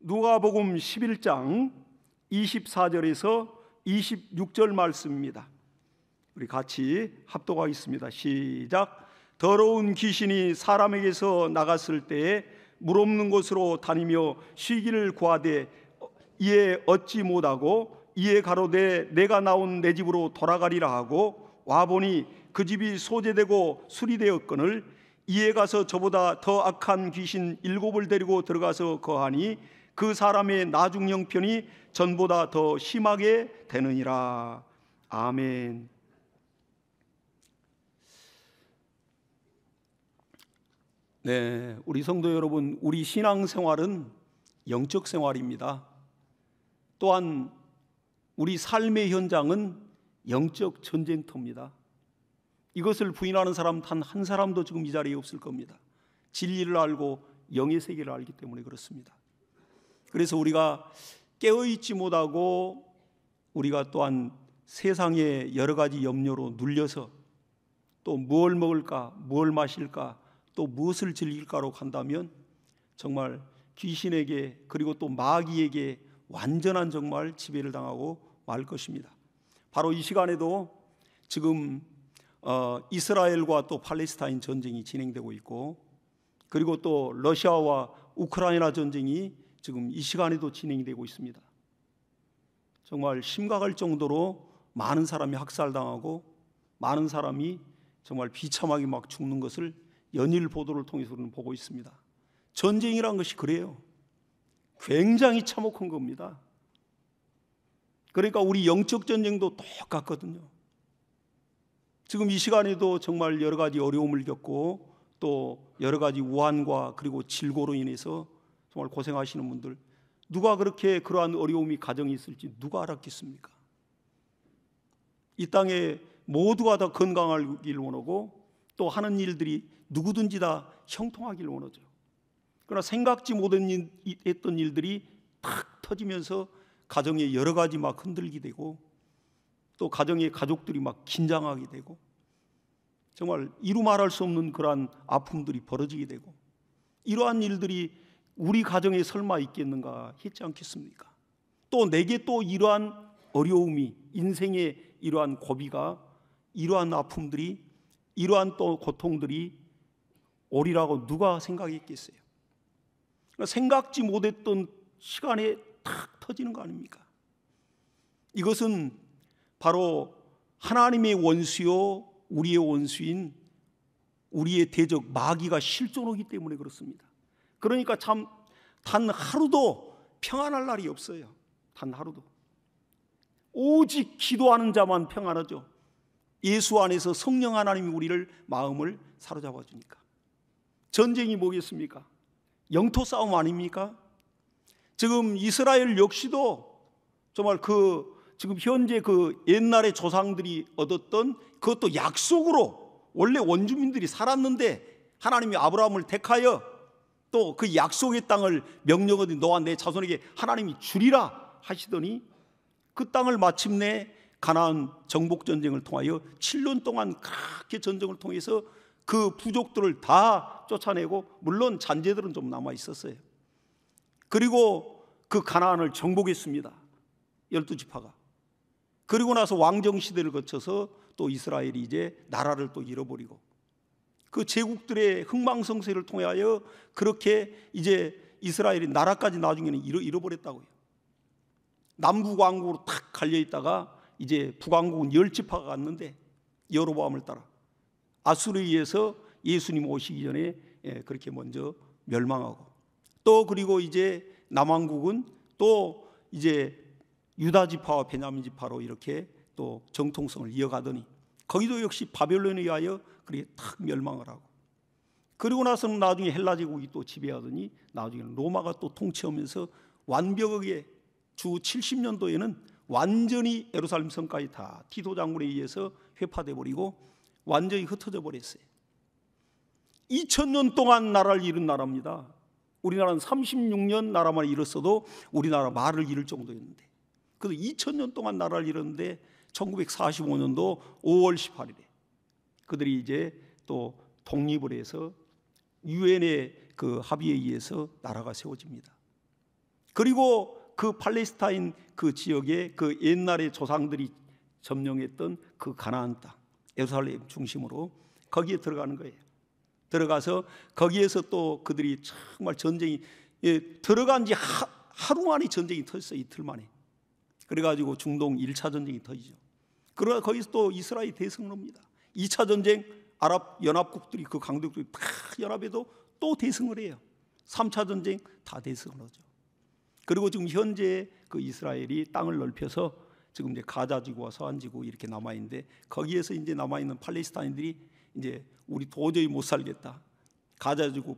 누가복음 11장 24절에서 26절 말씀입니다. 우리 같이 합독하겠습니다. 시작. 더러운 귀신이 사람에게서 나갔을 때에 물 없는 곳으로 다니며 쉬기를 구하되 이에 얻지 못하고 이에 가로되 내가 나온 내 집으로 돌아가리라 하고 와보니 그 집이 소재되고 수리되었거늘 이에 가서 저보다 더 악한 귀신 7을 데리고 들어가서 거하니 그 사람의 나중 형편이 전보다 더 심하게 되느니라. 아멘. 네, 우리 성도 여러분, 우리 신앙생활은 영적 생활입니다. 또한 우리 삶의 현장은 영적 전쟁터입니다. 이것을 부인하는 사람 단 한 사람도 지금 이 자리에 없을 겁니다. 진리를 알고 영의 세계를 알기 때문에 그렇습니다. 그래서 우리가 깨어있지 못하고 우리가 또한 세상의 여러 가지 염려로 눌려서 또 무엇을 먹을까, 무엇을 마실까, 또 무엇을 즐길까로 간다면 정말 귀신에게 그리고 또 마귀에게 완전한 정말 지배를 당하고 말 것입니다. 바로 이 시간에도 지금 이스라엘과 또 팔레스타인 전쟁이 진행되고 있고, 그리고 또 러시아와 우크라이나 전쟁이 지금 이 시간에도 진행이 되고 있습니다. 정말 심각할 정도로 많은 사람이 학살당하고 많은 사람이 정말 비참하게 막 죽는 것을 연일 보도를 통해서는 보고 있습니다. 전쟁이란 것이 그래요. 굉장히 참혹한 겁니다. 그러니까 우리 영적 전쟁도 똑같거든요. 지금 이 시간에도 정말 여러 가지 어려움을 겪고 또 여러 가지 우환과 그리고 질고로 인해서 정말 고생하시는 분들, 누가 그렇게 그러한 어려움이 가정에 있을지 누가 알았겠습니까? 이 땅에 모두가 다 건강하길 원하고 또 하는 일들이 누구든지 다 형통하길 원하죠. 그러나 생각지 못했던 일들이 탁 터지면서 가정에 여러 가지 막 흔들게 되고 또 가정의 가족들이 막 긴장하게 되고 정말 이루 말할 수 없는 그러한 아픔들이 벌어지게 되고, 이러한 일들이 우리 가정에 설마 있겠는가 했지 않겠습니까? 또 내게 또 이러한 어려움이, 인생의 이러한 고비가, 이러한 아픔들이, 이러한 또 고통들이 오리라고 누가 생각했겠어요? 그러니까 생각지 못했던 시간에 탁 터지는 거 아닙니까? 이것은 바로 하나님의 원수요 우리의 원수인 우리의 대적 마귀가 실존하기 때문에 그렇습니다. 그러니까 참 단 하루도 평안할 날이 없어요. 단 하루도. 오직 기도하는 자만 평안하죠. 예수 안에서 성령 하나님이 우리를 마음을 사로잡아 주니까. 전쟁이 뭐겠습니까? 영토 싸움 아닙니까? 지금 이스라엘 역시도 정말 지금 현재 옛날의 조상들이 얻었던 그것도 약속으로, 원래 원주민들이 살았는데 하나님이 아브라함을 택하여 또 그 약속의 땅을 명령하더니 너와 내 자손에게 하나님이 주리라 하시더니 그 땅을 마침내 가나안 정복 전쟁을 통하여 7년 동안 그렇게 전쟁을 통해서 그 부족들을 다 쫓아내고, 물론 잔재들은 좀 남아 있었어요. 그리고 그 가나안을 정복했습니다. 12지파가. 그리고 나서 왕정 시대를 거쳐서 또 이스라엘이 이제 나라를 또 잃어버리고, 그 제국들의 흥망성쇠를 통하여 그렇게 이제 이스라엘이 나라까지 나중에는 잃어버렸다고요. 남북왕국으로 탁 갈려 있다가 이제 북왕국은 10지파가 갔는데 여로보암을 따라 아수르에 의해서 예수님 오시기 전에 그렇게 먼저 멸망하고, 또 그리고 이제 남왕국은 또 이제 유다 지파와 베냐민 지파로 이렇게 또 정통성을 이어가더니 거기도 역시 바벨론에 의하여 그렇게 탁 멸망을 하고, 그리고 나서는 나중에 헬라 제국이 또 지배하더니 나중에는 로마가 또 통치하면서 완벽하게 주 70년도에는 완전히 예루살렘 성까지 다 티도 장군에 의해서 회파돼 버리고 완전히 흩어져 버렸어요. 2000년 동안 나라를 잃은 나라입니다. 우리나라는 36년 나라만 잃었어도 우리나라 말을 잃을 정도였는데, 그래서 2000년 동안 나라를 잃었는데 1945년도 5월 18일에 그들이 이제 또 독립을 해서 유엔의 그 합의에 의해서 나라가 세워집니다. 그리고 그 팔레스타인 그 지역에 그 옛날에 조상들이 점령했던 그 가나안 땅, 예루살렘 중심으로 거기에 들어가는 거예요. 들어가서 거기에서 또 그들이 정말 전쟁이 들어간 지 하루 만에 전쟁이 터졌어요. 이틀 만에. 그래가지고 중동 1차 전쟁이 터지죠. 그러나 거기서 또 이스라엘이 대승을 합니다. 2차 전쟁 아랍 연합국들이 그 강대국들이 다 연합해도 또 대승을 해요. 3차 전쟁 다 대승을 하죠. 그리고 지금 현재 그 이스라엘이 땅을 넓혀서 지금 이제 가자지구와 서안지구 이렇게 남아 있는데 거기에서 이제 남아 있는 팔레스타인들이 이제 우리 도저히 못 살겠다. 가자지구,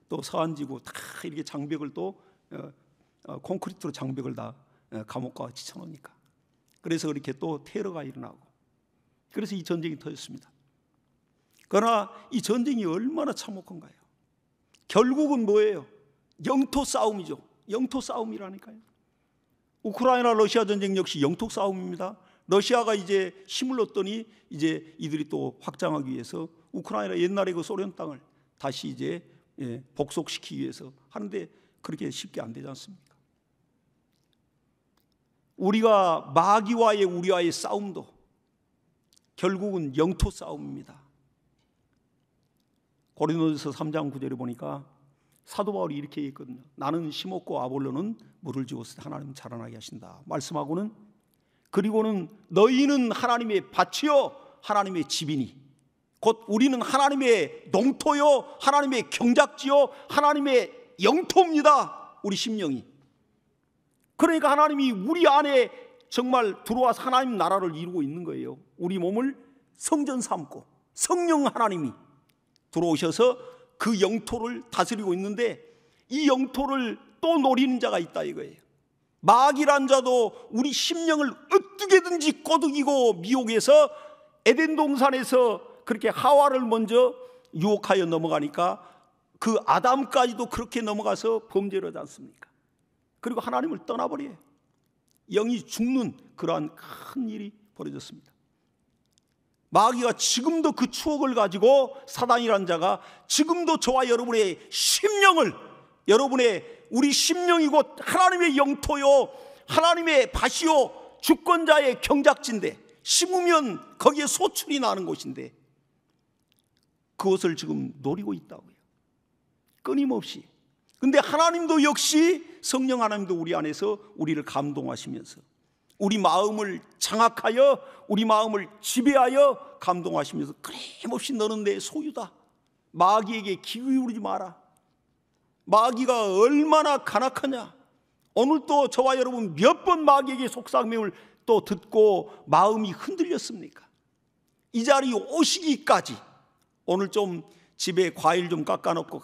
또 서안지구 다 이렇게 장벽을 또 콘크리트로 장벽을 다 감옥과 같이 쳐놓으니까. 그래서 그렇게 또 테러가 일어나고. 그래서 이 전쟁이 터졌습니다. 그러나 이 전쟁이 얼마나 참혹한가요? 결국은 뭐예요? 영토 싸움이죠. 영토 싸움이라니까요. 우크라이나 러시아 전쟁 역시 영토 싸움입니다. 러시아가 이제 힘을 얻더니 이제 이들이 또 확장하기 위해서 우크라이나 옛날에 그 소련 땅을 다시 이제 복속시키기 위해서 하는데 그렇게 쉽게 안 되지 않습니까? 우리와의 싸움도 결국은 영토 싸움입니다. 고린도전서 3장 9절에 보니까 사도 바울이 이렇게 얘기했거든요. 나는 심었고 아볼로는 물을 주었을 때 하나님은 자라나게 하신다 말씀하고는, 그리고는 너희는 하나님의 밭이요 하나님의 집이니, 곧 우리는 하나님의 농토요 하나님의 경작지요 하나님의 영토입니다. 우리 심령이. 그러니까 하나님이 우리 안에 정말 들어와서 하나님 나라를 이루고 있는 거예요. 우리 몸을 성전 삼고 성령 하나님이 들어오셔서 그 영토를 다스리고 있는데, 이 영토를 또 노리는 자가 있다 이거예요. 마귀란 자도 우리 심령을 어떻게든지 꼬드기고 미혹해서 에덴 동산에서 그렇게 하와를 먼저 유혹하여 넘어가니까 그 아담까지도 그렇게 넘어가서 범죄를 하지 않습니까? 그리고 하나님을 떠나버려요. 영이 죽는 그러한 큰 일이 벌어졌습니다. 마귀가 지금도 그 추억을 가지고, 사단이라는 자가 지금도 저와 여러분의 심령을, 여러분의 우리 심령이 곧 하나님의 영토요 하나님의 밭이요 주권자의 경작지인데, 심으면 거기에 소출이 나는 곳인데 그것을 지금 노리고 있다고요. 끊임없이. 근데 하나님도 역시, 성령 하나님도 우리 안에서 우리를 감동하시면서 우리 마음을 장악하여 우리 마음을 지배하여 감동하시면서 끊임없이 너는 내 소유다. 마귀에게 귀 기울이지 마라. 마귀가 얼마나 간악하냐. 오늘 또 저와 여러분 몇 번 마귀에게 속삭임을 또 듣고 마음이 흔들렸습니까? 이 자리에 오시기까지. 오늘 좀 집에 과일 좀 깎아놓고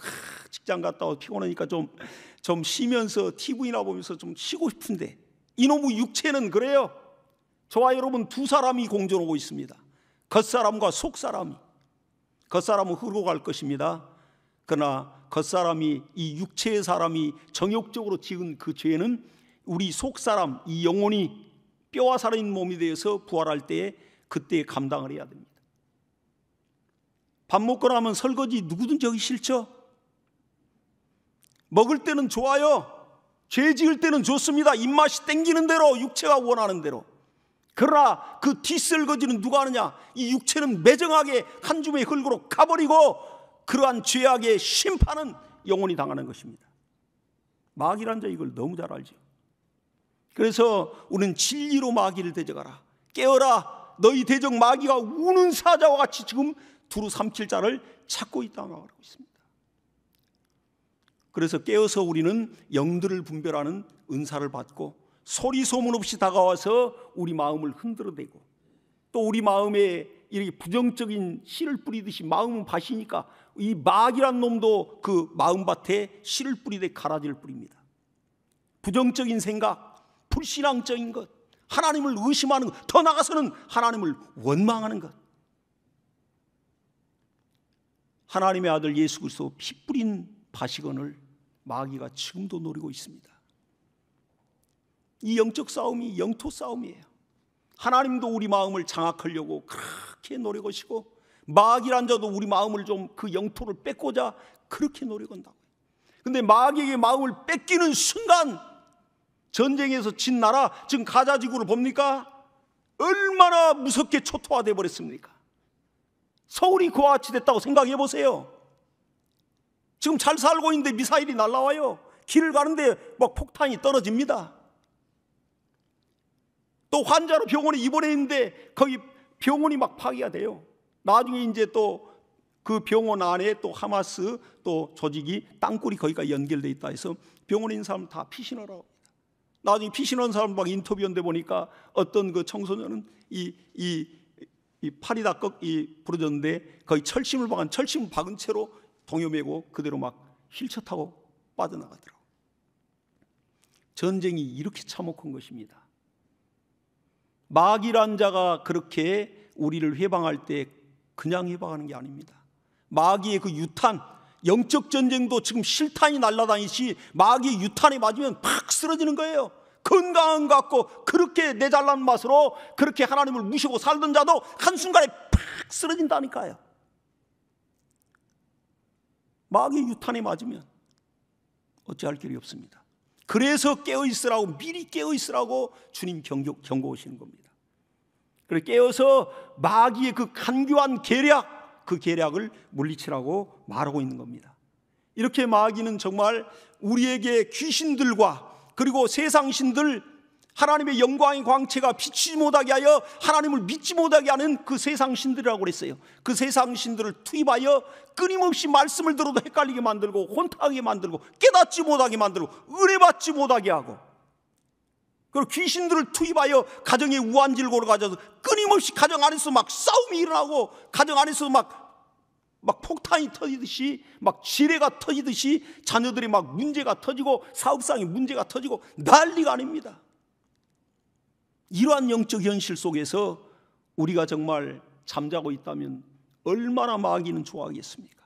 직장 갔다 와서 피곤하니까 좀 쉬면서 TV나 보면서 좀 쉬고 싶은데, 이놈의 육체는 그래요. 저와 여러분 두 사람이 공존하고 있습니다. 겉사람과 속사람이. 겉사람은 흐르고 갈 것입니다. 그러나 겉사람이, 이 육체의 사람이 정욕적으로 지은 그 죄는 우리 속사람, 이 영혼이 뼈와 살아있는 몸이 되어서 부활할 때에 그때 감당을 해야 됩니다. 밥 먹고 나면 설거지 누구든지 하기 싫죠? 먹을 때는 좋아요. 죄 지을 때는 좋습니다. 입맛이 땡기는 대로, 육체가 원하는 대로. 그러나 그 뒷설거지는 누가 하느냐? 이 육체는 매정하게 한 줌의 흙으로 가버리고 그러한 죄악의 심판은 영원히 당하는 것입니다. 마귀란 자 이걸 너무 잘 알죠. 그래서 우리는 진리로 마귀를 대적하라. 깨어라. 너희 대적 마귀가 우는 사자와 같이 지금 두루 삼킬 자를 찾고 있다고 말하고 있습니다. 그래서 깨어서 우리는 영들을 분별하는 은사를 받고 소리 소문 없이 다가와서 우리 마음을 흔들어대고, 또 우리 마음에 이렇게 부정적인 씨를 뿌리듯이, 마음은 밭이니까 이 마귀란 놈도 그 마음밭에 씨를 뿌리듯 가라지를 뿌립니다. 부정적인 생각, 불신앙적인 것, 하나님을 의심하는 것, 더 나아가서는 하나님을 원망하는 것. 하나님의 아들 예수 그리스도 피 뿌린 바시건을 마귀가 지금도 노리고 있습니다. 이 영적 싸움이 영토 싸움이에요. 하나님도 우리 마음을 장악하려고 그렇게 노력하시고, 마귀란 자도 우리 마음을 좀 그 영토를 뺏고자 그렇게 노력한다고요. 근데 마귀에게 마음을 뺏기는 순간 전쟁에서 진 나라, 지금 가자지구를 봅니까? 얼마나 무섭게 초토화돼 버렸습니까? 서울이 그와 같이 됐다고 생각해 보세요. 지금 잘 살고 있는데 미사일이 날라와요. 길을 가는데 막 폭탄이 떨어집니다. 또 환자로 병원에 입원해 있는데 거기 병원이 막 파괴가 돼요. 나중에 이제 또 그 병원 안에 또 하마스 또 조직이 땅굴이 거기가 연결돼 있다 해서 병원에 있는 사람 다 피신하라고 합니다. 나중에 피신한 사람 막 인터뷰한데 보니까 어떤 그 청소년은 이 팔이 다 부러졌는데 거의 철심을 박은 채로 동요매고 그대로 막 휠체어 타고 빠져나가더라고요. 전쟁이 이렇게 참혹한 것입니다. 마귀란 자가 그렇게 우리를 해방할 때 그냥 해방하는 게 아닙니다. 마귀의 그 유탄, 영적 전쟁도 지금 실탄이 날아다니시 마귀의 유탄에 맞으면 팍 쓰러지는 거예요. 건강한 것 같고 그렇게 내 잘난 맛으로 그렇게 하나님을 무시하고 살던 자도 한순간에 팍 쓰러진다니까요. 마귀의 유탄에 맞으면 어찌할 길이 없습니다. 그래서 깨어있으라고, 미리 깨어있으라고 주님 경고하시는 겁니다. 그래서 깨어서 마귀의 그 간교한 계략, 그 계략을 물리치라고 말하고 있는 겁니다. 이렇게 마귀는 정말 우리에게 귀신들과 그리고 세상 신들, 하나님의 영광의 광채가 비치지 못하게 하여 하나님을 믿지 못하게 하는 그 세상 신들이라고 그랬어요. 그 세상 신들을 투입하여 끊임없이 말씀을 들어도 헷갈리게 만들고 혼탁하게 만들고 깨닫지 못하게 만들고 은혜 받지 못하게 하고, 그리고 귀신들을 투입하여 가정의 우환질고를 가져서 끊임없이 가정 안에서 막 싸움이 일어나고 가정 안에서 막 폭탄이 터지듯이 막 지뢰가 터지듯이 자녀들이 막 문제가 터지고 사업상에 문제가 터지고 난리가 아닙니다. 이러한 영적 현실 속에서 우리가 정말 잠자고 있다면 얼마나 마귀는 좋아하겠습니까?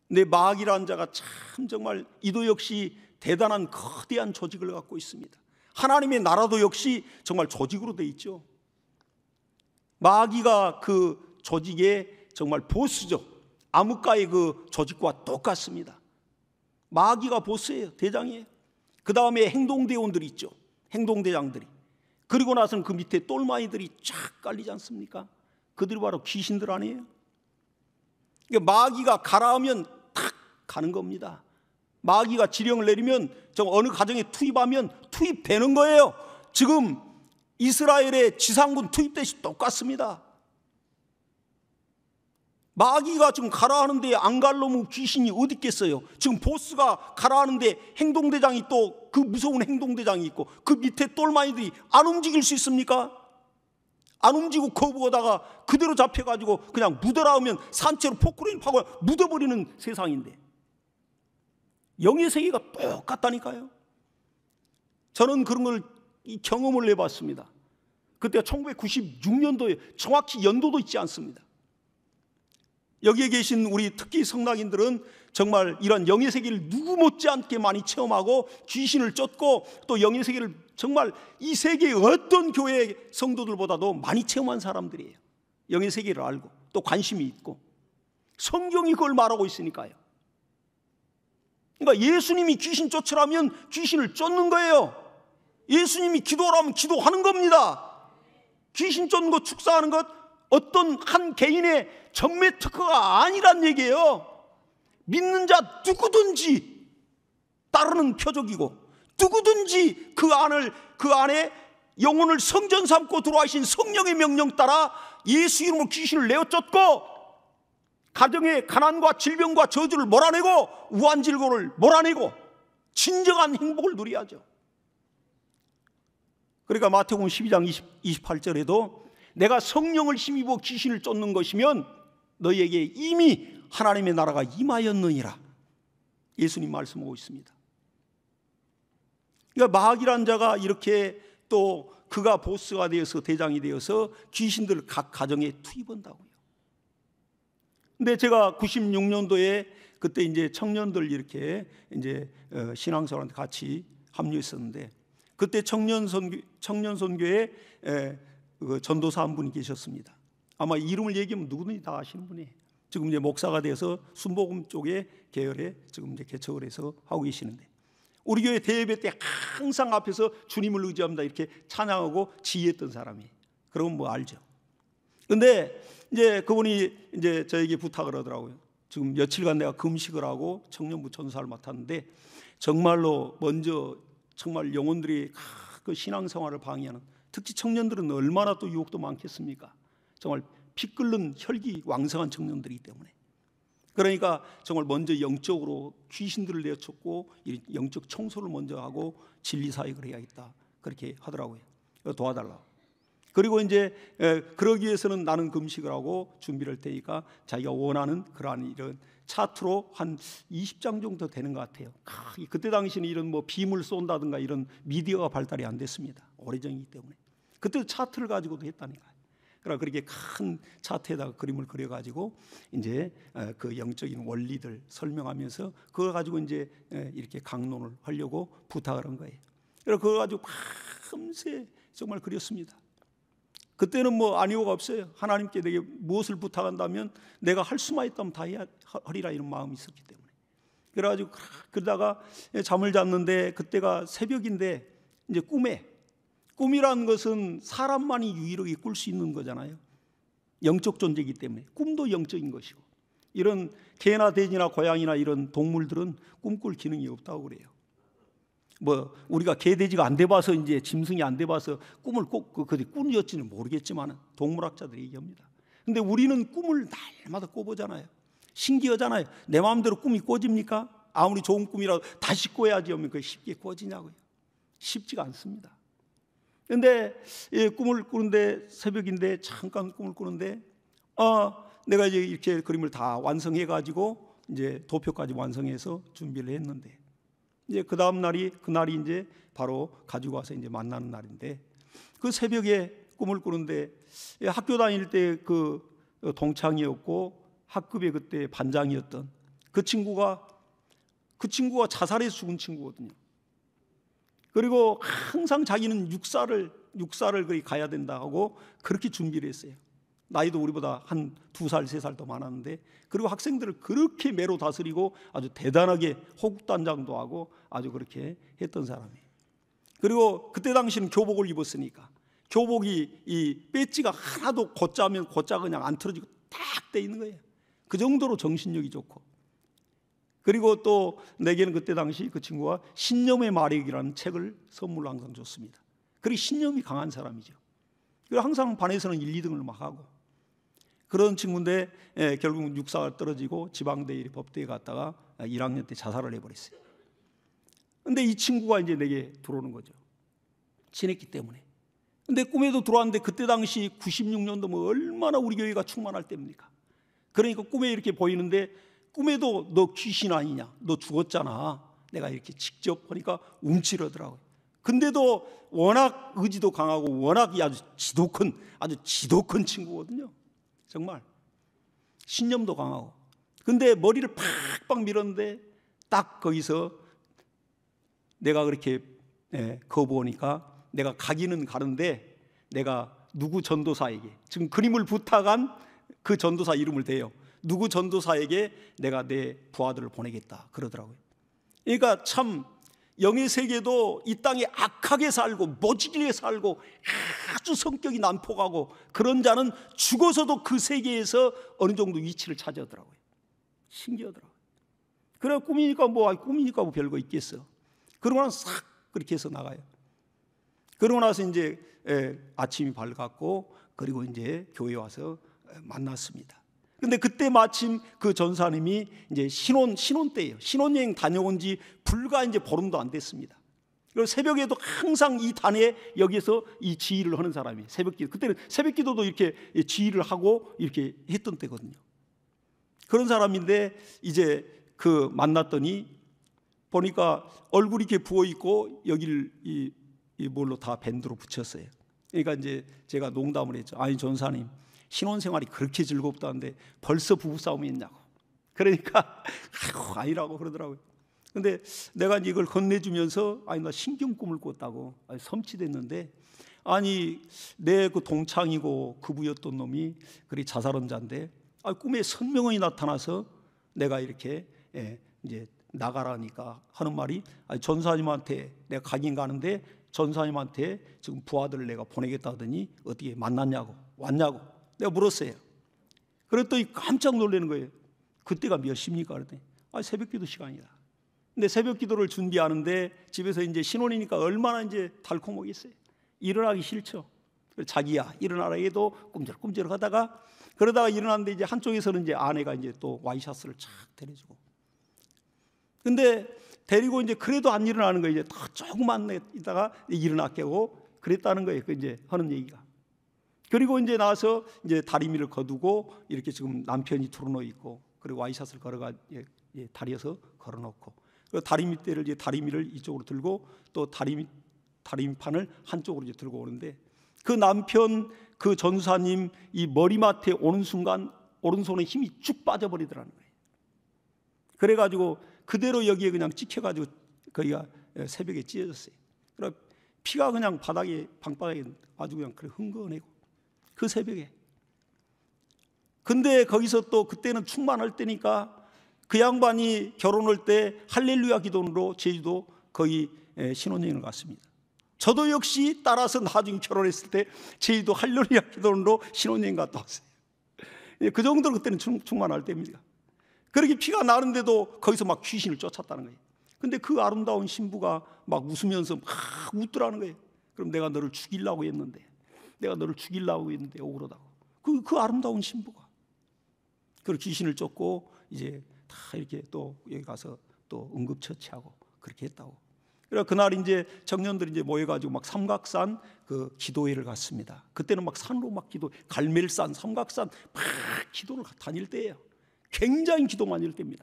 근데 마귀라는 자가 참 정말 이도 역시 대단한 거대한 조직을 갖고 있습니다. 하나님의 나라도 역시 정말 조직으로 되어 있죠. 마귀가 그 조직의 정말 보스죠. 암흑가의 그 조직과 똑같습니다. 마귀가 보스예요. 대장이에요. 그 다음에 행동대원들이 있죠. 행동대장들이. 그리고 나서는 그 밑에 똘마이들이 쫙 깔리지 않습니까? 그들이 바로 귀신들 아니에요? 그러니까 마귀가 가라하면 탁 가는 겁니다. 마귀가 지령을 내리면 어느 가정에 투입하면 투입되는 거예요. 지금 이스라엘의 지상군 투입대시 똑같습니다. 마귀가 지금 가라 하는데 안 갈 놈의 귀신이 어디 있겠어요? 지금 보스가 가라 하는데 행동대장이 또 그 무서운 행동대장이 있고 그 밑에 똘마이들이 안 움직일 수 있습니까? 안 움직이고 거부하다가 그대로 잡혀가지고 그냥 묻어라 하면 산채로 포크레인 파고 묻어버리는 세상인데 영의 세계가 똑같다니까요. 저는 그런 걸 경험을 해봤습니다. 그때가 1996년도에 정확히 연도도 있지 않습니다. 여기에 계신 우리 특히 성당인들은 정말 이런 영의 세계를 누구 못지않게 많이 체험하고 귀신을 쫓고 또 영의 세계를 정말 이 세계의 어떤 교회 성도들보다도 많이 체험한 사람들이에요. 영의 세계를 알고 또 관심이 있고 성경이 그걸 말하고 있으니까요. 그러니까 예수님이 귀신 쫓으라면 귀신을 쫓는 거예요. 예수님이 기도하라면 기도하는 겁니다. 귀신 쫓는 것, 축사하는 것 어떤 한 개인의 전매 특허가 아니란 얘기예요. 믿는 자 누구든지 따르는 표적이고 누구든지 그 안에 영혼을 성전 삼고 들어와신 성령의 명령 따라 예수 이름으로 귀신을 내어 쫓고 가정의 가난과 질병과 저주를 몰아내고 우환질고를 몰아내고 진정한 행복을 누려야죠. 그러니까 마태복음 12장 28절에도 내가 성령을 힘입어 귀신을 쫓는 것이면 너희에게 이미 하나님의 나라가 임하였느니라. 예수님 말씀하고 있습니다. 그러니까 마귀란 자가 이렇게 또 그가 보스가 되어서 대장이 되어서 귀신들을 각 가정에 투입한다고요. 근데 제가 96년도에 그때 이제 청년들 이렇게 이제 신앙생활한테 같이 합류했었는데 그때 청년 선교에 그 전도사 한 분이 계셨습니다. 아마 이름을 얘기하면 누구든지 다 아시는 분이에요. 지금 이제 목사가 돼서 순복음 쪽의 계열에 지금 이제 개척을 해서 하고 계시는데 우리 교회 대예배 때 항상 앞에서 주님을 의지합니다 이렇게 찬양하고 지휘했던 사람이. 그러면 뭐 알죠. 근데 이제 그분이 이제 저에게 부탁을 하더라고요. 지금 며칠간 내가 금식을 하고 청년부 전사를 맡았는데 정말로 먼저 정말 영혼들이 그 신앙생활을 방해하는, 특히 청년들은 얼마나 또 유혹도 많겠습니까? 정말 피 끓는 혈기 왕성한 청년들이기 때문에. 그러니까 정말 먼저 영적으로 귀신들을 내쫓고 영적 청소를 먼저 하고 진리 사역을 해야겠다 그렇게 하더라고요. 도와달라고. 그리고 이제 그러기 위해서는 나는 금식을 하고 준비를 할 테니까 자기가 원하는 그러한 이런 차트로 한 20장 정도 되는 것 같아요. 그때 당시는 이런 뭐 빔을 쏜다든가 이런 미디어가 발달이 안 됐습니다. 오래전이기 때문에. 그때 차트를 가지고도 했다니까요. 그러니까 그렇게 큰 차트에다가 그림을 그려가지고 이제 그 영적인 원리들 설명하면서 그걸 가지고 이제 이렇게 강론을 하려고 부탁을 한 거예요. 그래서 그걸 가지고 밤새 정말 그렸습니다. 그때는 뭐 아니오가 없어요. 하나님께 내게 무엇을 부탁한다면 내가 할 수만 있다면 다 하리라 이런 마음이 있었기 때문에. 그래가지고 그러다가 잠을 잤는데 그때가 새벽인데 이제 꿈이라는 것은 사람만이 유일하게 꿀 수 있는 거잖아요. 영적 존재이기 때문에 꿈도 영적인 것이고, 이런 개나 돼지나 고양이나 이런 동물들은 꿈꿀 기능이 없다고 그래요. 뭐 우리가 개 돼지가 안 돼봐서 이제 짐승이 안 돼봐서 꿈을 꼭 꾸는지는 모르겠지만 동물학자들이 얘기합니다. 근데 우리는 꿈을 날마다 꿔보잖아요. 신기하잖아요. 내 마음대로 꿈이 꿔집니까? 아무리 좋은 꿈이라도 다시 꿔야지 하면 그게 쉽게 꿔지냐고요. 쉽지가 않습니다. 근데 꿈을 꾸는데 새벽인데 잠깐 꿈을 꾸는데 내가 이제 이렇게 그림을 다 완성해 가지고 이제 도표까지 완성해서 준비를 했는데 이제 그 다음 그날이 이제 바로 가지고 와서 이제 만나는 날인데, 그 새벽에 꿈을 꾸는데 학교 다닐 때 그 동창이었고 학급에 그때 반장이었던 그 친구가 자살해서 죽은 친구거든요. 그리고 항상 자기는 육사를 거기 가야 된다 하고 그렇게 준비를 했어요. 나이도 우리보다 한 2살, 3살 더 많았는데, 그리고 학생들을 그렇게 매로 다스리고 아주 대단하게 호국단장도 하고 아주 그렇게 했던 사람이에요. 그리고 그때 당시는 교복을 입었으니까 교복이 이 배지가 하나도 곧자 그냥 안 틀어지고 딱 돼 있는 거예요. 그 정도로 정신력이 좋고. 그리고 또 내게는 그때 당시 그 친구가 신념의 마력이라는 책을 선물로 항상 줬습니다. 그리고 신념이 강한 사람이죠. 그리고 항상 반에서는 1, 2등을 막 하고 그런 친구인데 결국 육사가 떨어지고 지방대회 법대에 갔다가 1학년 때 자살을 해버렸어요. 근데 이 친구가 이제 내게 들어오는 거죠. 친했기 때문에. 근데 꿈에도 들어왔는데 그때 당시 96년도 뭐 얼마나 우리 교회가 충만할 때입니까? 그러니까 꿈에 이렇게 보이는데, 꿈에도 너 귀신 아니냐, 너 죽었잖아, 내가 이렇게 직접 보니까 움찔하더라고요. 근데도 워낙 의지도 강하고 워낙 아주 지독한 친구거든요. 정말 신념도 강하고. 근데 머리를 팍팍 밀었는데 딱 거기서 내가 그렇게 거부하니까 내가 가기는 가는데 내가 누구 전도사에게, 지금 그림을 부탁한 그 전도사 이름을 대요. 누구 전도사에게 내가 내 부하들을 보내겠다 그러더라고요. 그러니까 참 영의 세계도 이 땅에 악하게 살고 모질게 살고 아주 성격이 난폭하고 그런 자는 죽어서도 그 세계에서 어느 정도 위치를 차지하더라고요. 신기하더라고요. 그래 꿈이니까 뭐 별거 있겠어. 그러고 나서 싹 그렇게 해서 나가요. 그러고 나서 이제 아침이 밝았고 그리고 이제 교회 와서 만났습니다. 근데 그때 마침 그 전사님이 이제 신혼 때예요. 신혼여행 다녀온 지 불과 이제 보름도 안 됐습니다. 그리고 새벽에도 항상 이 단에 여기서 이 지휘를 하는 사람이 새벽기도, 그때는 새벽기도도 이렇게 지휘를 하고 이렇게 했던 때거든요. 그런 사람인데 이제 그 만났더니 보니까 얼굴이 이렇게 부어 있고 여기를 이 뭘로 다 밴드로 붙였어요. 그러니까 이제 제가 농담을 했죠. 아니 전사님, 신혼생활이 그렇게 즐겁다는데 벌써 부부싸움이 있냐고. 그러니까 아니라고 그러더라고요. 근데 내가 이걸 건네주면서 나 신경 꿈을 꿨다고 섬찟했는데, 아니 내 그 동창이고 그부였던 놈이 그리 자살한 자인데 꿈에 선명히 나타나서 내가 이렇게 이제 나가라니까 하는 말이, 전사님한테 내가 가긴 가는데 전사님한테 지금 부하들을 내가 보내겠다 하더니 어떻게 만났냐고, 왔냐고 내가 물었어요. 그랬더니 깜짝 놀라는 거예요. 그때가 몇 시입니까? 그랬더니 새벽기도 시간이다. 근데 새벽기도를 준비하는데 집에서 이제 신혼이니까 얼마나 이제 달콤하겠어요. 일어나기 싫죠. 자기야 일어나라 해도 꿈틀꿈틀 하다가, 그러다가 일어났는데 이제 한쪽에서는 이제 아내가 이제 또 와이셔츠를 착 데려주고, 근데 데리고 이제 그래도 안 일어나는 거예요. 이제 더 조금만 있다가 일어났겠고 그랬다는 거예요. 그 이제 하는 얘기가. 그리고 이제 나와서 이제 다리미를 거두고 이렇게 지금 남편이 틀어놓여 있고, 그리고 와이셔츠를 걸어가 다리에서 걸어놓고, 그리고 다리밑대를 이제 다리미를 이쪽으로 들고 또 다리미판을 한쪽으로 이제 들고 오는데, 그 남편 그 전사님 이 머리맡에 오는 순간 오른손에 힘이 쭉 빠져버리더라는 거예요. 그래가지고 그대로 여기에 그냥 찍혀가지고 거기가 새벽에 찢어졌어요. 그래서 피가 그냥 바닥에 방바닥에 아주 그냥 흥건해고 그 새벽에. 근데 거기서 또 그때는 충만할 때니까 그 양반이 결혼할 때 할렐루야 기도로 제주도 거기 신혼여행을 갔습니다. 저도 역시 따라서 나중에 결혼했을 때 제주도 할렐루야 기도로 신혼여행 갔다 왔어요. 그 정도로 그때는 충만할 때입니다. 그렇게 피가 나는데도 거기서 막 귀신을 쫓았다는 거예요. 근데 그 아름다운 신부가 막 웃으면서 막 웃더라는 거예요. 그럼 내가 너를 죽이려고 했는데 억울하다고. 그 아름다운 신부가 그 귀신을 쫓고 이제 다 이렇게 또 여기 가서 또 응급처치하고 그렇게 했다고. 그래서 그날 이제 청년들이 이제 모여가지고 막 삼각산 그 기도회를 갔습니다. 그때는 막 산으로 막 갈멜산, 삼각산 막 기도를 다닐 때예요. 굉장히 기도 많이 할 때입니다.